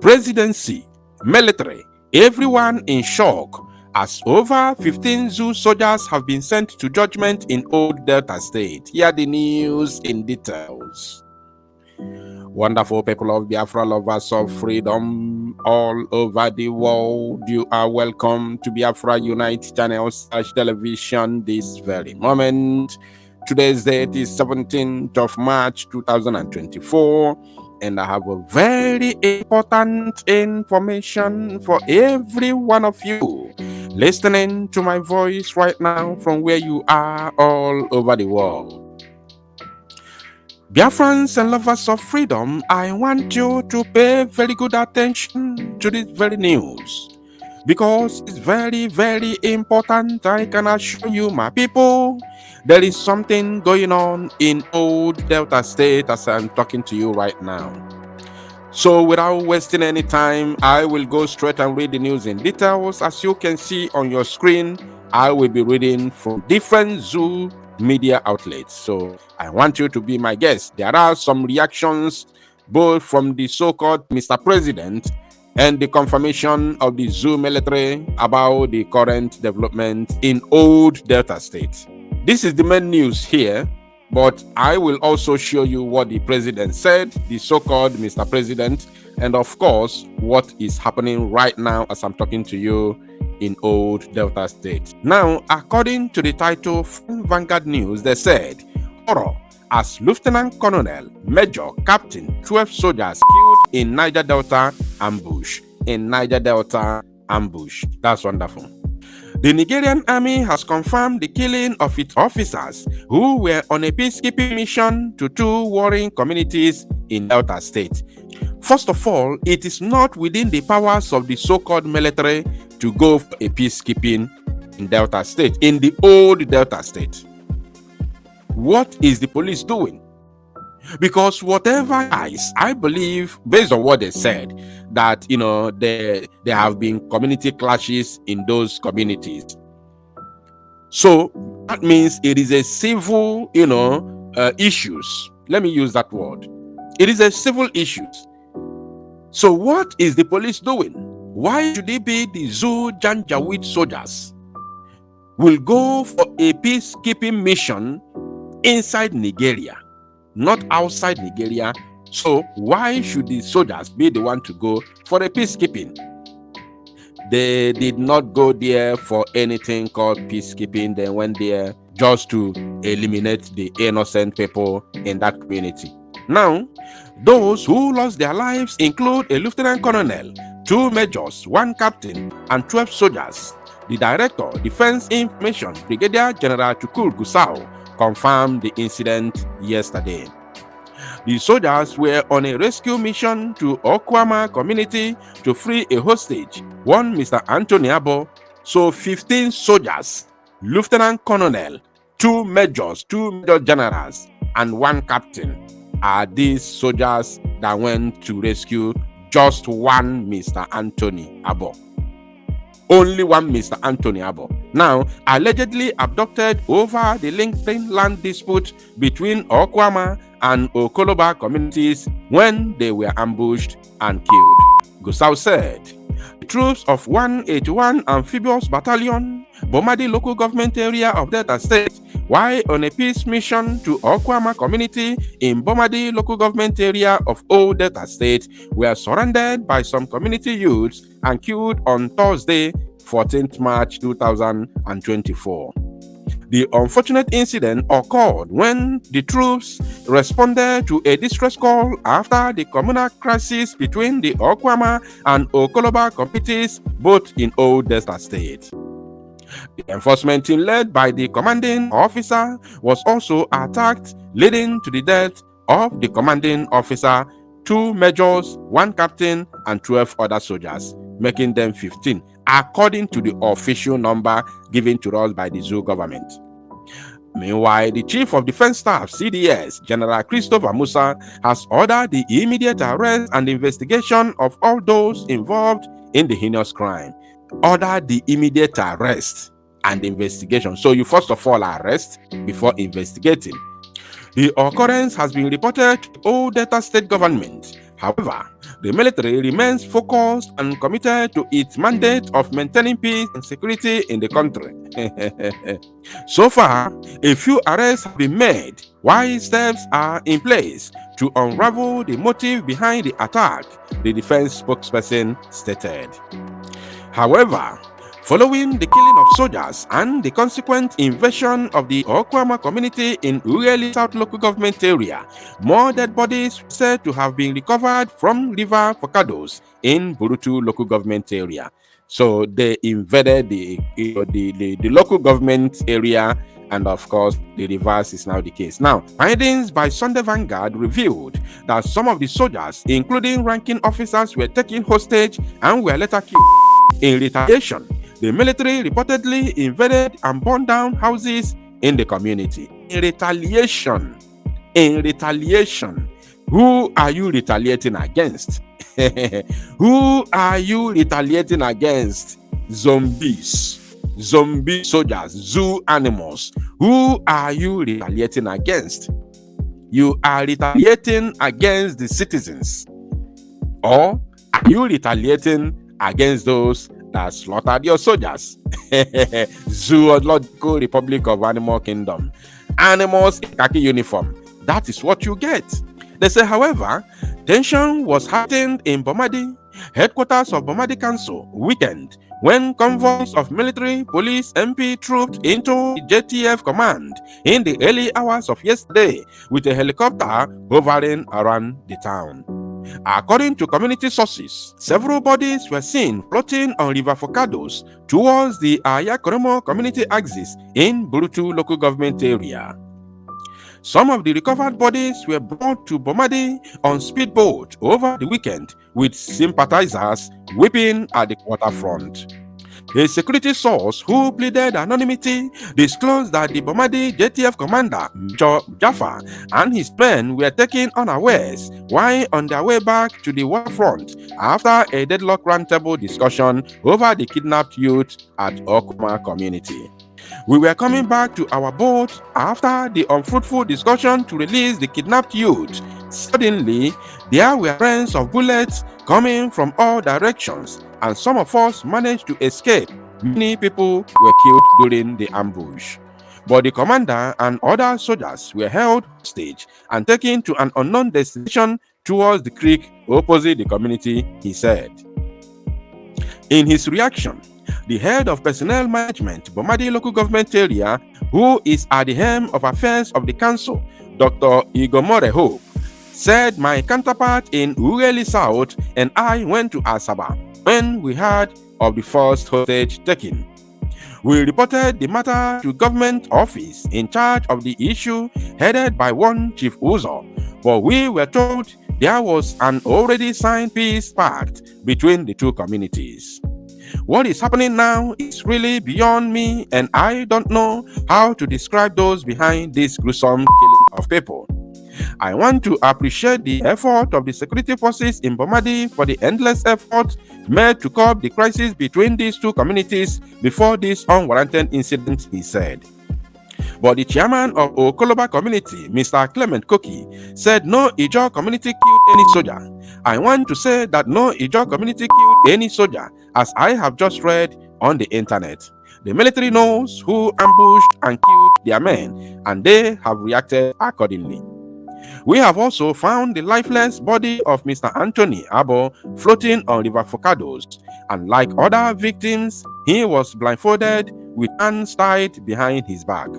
Presidency, military, everyone in shock as over 15 zoo soldiers have been sent to judgment in Old Delta State. Hear the news in details. Wonderful people of Biafra, lovers of freedom all over the world, you are welcome to Biafra Unite channel / television this very moment. Today's date is 17th of March 2024, and I have a very important information for every one of you listening to my voice right now from where you are all over the world. Biafrans and lovers of freedom, I want you to pay very good attention to this very news because it's very, very important. I can assure you, my people, there is something going on in Old Delta State as I'm talking to you right now. So without wasting any time, I will go straight and read the news in details. As you can see on your screen, I will be reading from different zoo media outlets. So I want you to be my guest. There are some reactions both from the so-called Mr. President and the confirmation of the zoo military about the current development in Old Delta State. This is the main news here, but I will also show you what the president said, the so-called Mr. President, and of course, what is happening right now as I'm talking to you in Old Delta State. Now, according to the title from Vanguard News, they said, horror as Lieutenant Colonel, Major, Captain, 12 soldiers killed in Niger Delta ambush. That's wonderful. The Nigerian army has confirmed the killing of its officers who were on a peacekeeping mission to two warring communities in Delta State. First of all, it is not within the powers of the so-called military to go for a peacekeeping in Delta State, in the old Delta State. What is the police doing? Because whatever guys, I believe, based on what they said, that there have been community clashes in those communities. So that means it is a civil, issues. Let me use that word. It is a civil issues. So what is the police doing? Why should it be the Zoo Janjaweed soldiers will go for a peacekeeping mission inside Nigeria, not outside Nigeria? So why should the soldiers be the one to go for a peacekeeping? They did not go there for anything called peacekeeping. They went there just to eliminate the innocent people in that community. Now, those who lost their lives include a lieutenant colonel, 2 majors, 1 captain, and 12 soldiers. The director, Defense Information, Brigadier General Chukwul Gusau, confirmed the incident yesterday. The soldiers were on a rescue mission to Okwama community to free a hostage, one Mr. Anthony Abo. So 15 soldiers, lieutenant colonel, 2 majors, 2 major generals, and 1 captain are these soldiers that went to rescue just one Mr. Anthony Abo. Only one Mr. Anthony Abo. Now, allegedly abducted over the LinkedIn land dispute between Okwama and Okoloba communities when they were ambushed and killed. Gusau said, the troops of 181 Amphibious Battalion, Bomadi local government area of Delta State, while on a peace mission to Okwama community in Bomadi local government area of Old Delta State, were surrounded by some community youths and killed on Thursday, 14th March 2024. The unfortunate incident occurred when the troops responded to a distress call after the communal crisis between the Okwama and Okoloba communities, both in Old Delta State. The enforcement team led by the commanding officer was also attacked, leading to the death of the commanding officer, 2 majors, 1 captain, and 12 other soldiers, making them 15, according to the official number given to us by the zoo government. Meanwhile, the Chief of Defense Staff, CDS, General Christopher Musa, has ordered the immediate arrest and investigation of all those involved in the heinous crime. Order the immediate arrest and investigation. So you first of all arrest before investigating. The occurrence has been reported to Old Delta State government However, the military remains focused and committed to its mandate of maintaining peace and security in the country. So far, a few arrests have been made, while steps are in place to unravel the motive behind the attack, the defense spokesperson stated. However, following the killing of soldiers and the consequent invasion of the Okwama community in Ughelli South local government area, more dead bodies were said to have been recovered from river Focados in Burutu local government area. So they invaded the local government area, and of course, the reverse is now the case. Now, findings by Sunday Vanguard revealed that some of the soldiers, including ranking officers, were taken hostage and were later killed. In retaliation, the military reportedly invaded and burned down houses in the community. In retaliation, who are you retaliating against? Who are you retaliating against? Zombies, zombie soldiers, zoo animals. Who are you retaliating against? You are retaliating against the citizens, or are you retaliating against those that slaughtered your soldiers? Zoological Republic of Animal Kingdom. Animals in khaki uniform. That is what you get. They say, however, tension was heightened in Bomadi, headquarters of Bomadi Council, weekend, when convoys of military, police, MP trooped into the JTF command in the early hours of yesterday with a helicopter hovering around the town. According to community sources, several bodies were seen floating on River Focados towards the Ayakoremo community axis in Burutu local government area. Some of the recovered bodies were brought to Bomadi on speedboat over the weekend, with sympathizers weeping at the waterfront. A security source who pleaded anonymity disclosed that the Bomadi JTF commander, Major Jaffa, and his men were taken unawares while on their way back to the waterfront after a deadlock roundtable discussion over the kidnapped youth at Okuma community. We were coming back to our boat after the unfruitful discussion to release the kidnapped youth. Suddenly, there were rains of bullets coming from all directions, and some of us managed to escape. Many people were killed during the ambush. But the commander and other soldiers were held hostage and taken to an unknown destination towards the creek opposite the community, he said. In his reaction, the head of personnel management, Bomadi local government area, who is at the helm of affairs of the council, Dr. Igomore Hope, said my counterpart in Ughelli South and I went to Asaba when we heard of the first hostage taking. We reported the matter to government office in charge of the issue headed by one Chief Uzo, but we were told there was an already signed peace pact between the two communities. What is happening now is really beyond me, and I don't know how to describe those behind this gruesome killing of people. I want to appreciate the effort of the security forces in Bomadi for the endless effort made to curb the crisis between these two communities before this unwarranted incident, he said. But the chairman of Okoloba community, Mr. Clement Koki, said no Ijaw community killed any soldier. I want to say that no Ijaw community killed any soldier, as I have just read on the internet. The military knows who ambushed and killed their men, and they have reacted accordingly. We have also found the lifeless body of Mr. Anthony Abo floating on River Focados, and like other victims, he was blindfolded with hands tied behind his back.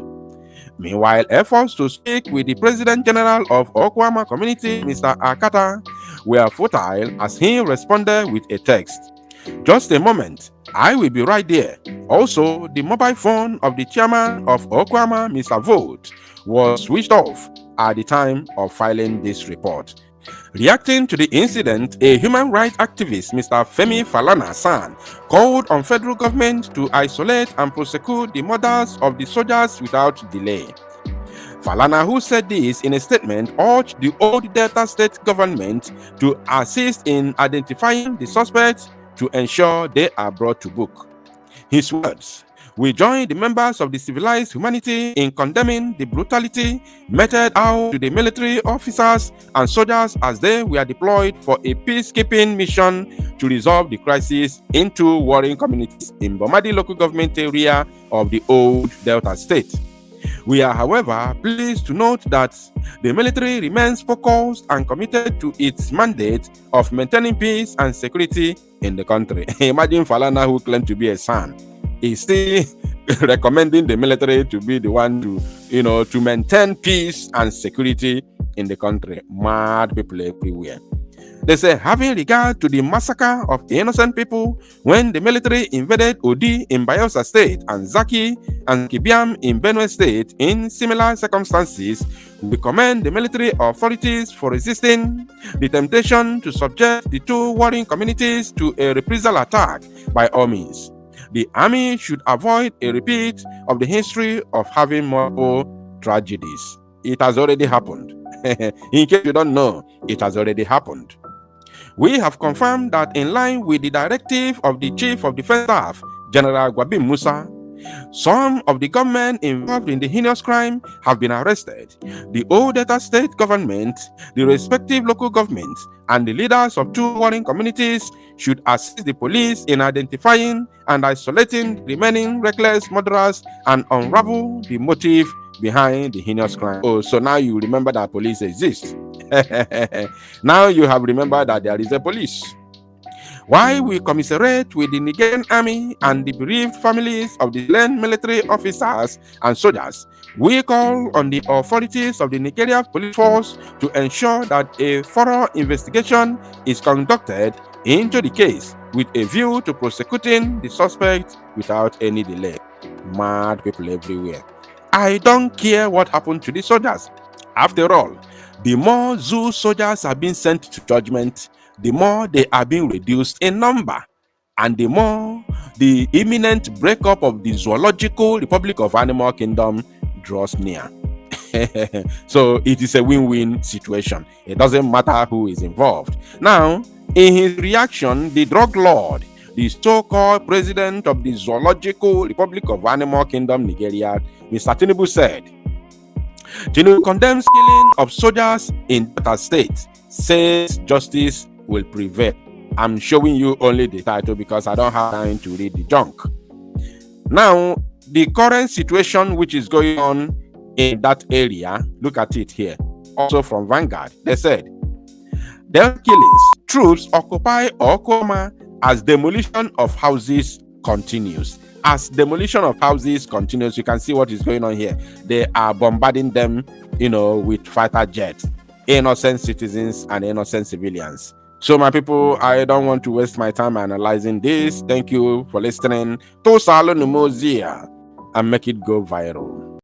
Meanwhile, efforts to speak with the President General of Okwama Community, Mr. Akata, were futile as he responded with a text. Just a moment, I will be right there. Also, the mobile phone of the chairman of Okwama, Mr. Vogt, was switched off at the time of filing this report. Reacting to the incident, a human rights activist, Mr. Femi Falana-San, called on federal government to isolate and prosecute the murders of the soldiers without delay. Falana, who said this in a statement, urged the old Delta State government to assist in identifying the suspects to ensure they are brought to book. His words: We join the members of the civilized humanity in condemning the brutality meted out to the military officers and soldiers as they were deployed for a peacekeeping mission to resolve the crisis in two warring communities in Bomadi local government area of the old Delta State. We are, however, pleased to note that the military remains focused and committed to its mandate of maintaining peace and security in the country. Imagine Falana, who claimed to be a son, is still recommending the military to be the one to maintain peace and security in the country. Mad people everywhere. They say, having regard to the massacre of innocent people when the military invaded Odi in Bayelsa State and Zaki and Kibiam in Benue State in similar circumstances, we commend the military authorities for resisting the temptation to subject the two warring communities to a reprisal attack by all means. The army should avoid a repeat of the history of having multiple tragedies. It has already happened. In case you don't know, it has already happened. We have confirmed that in line with the directive of the Chief of Defense Staff, General Gwabin Musa, some of the government involved in the heinous crime have been arrested. The old Delta State government, the respective local governments, and the leaders of two warring communities should assist the police in identifying and isolating the remaining reckless murderers and unravel the motive behind the heinous crime. Oh, so now you remember that police exists. Now you have remembered that there is a police. While we commiserate with the Nigerian army and the bereaved families of the slain military officers and soldiers, we call on the authorities of the Nigerian police force to ensure that a thorough investigation is conducted into the case with a view to prosecuting the suspect without any delay. Mad people everywhere. I don't care what happened to the soldiers. After all, the more zoo soldiers are being sent to judgment, the more they are being reduced in number, and the more the imminent breakup of the Zoological Republic of Animal Kingdom draws near. So it is a win-win situation. It doesn't matter who is involved. Now, in his reaction, the drug lord, the so-called president of the Zoological Republic of Animal Kingdom, Nigeria, Mr. Tinubu said, Tinubu condemns killing of soldiers in Delta State, says justice will prevail. I'm showing you only the title because I don't have time to read the junk. Now, the current situation which is going on in that area, look at it here. Also from Vanguard, they said, Delta killings, troops occupy Okoma as demolition of houses continues. As demolition of houses continues, you can see what is going on here. They are bombarding them, with fighter jets, innocent citizens and innocent civilians. So my people, I don't want to waste my time analyzing this. Thank you for listening to Salon Mozia and make it go viral.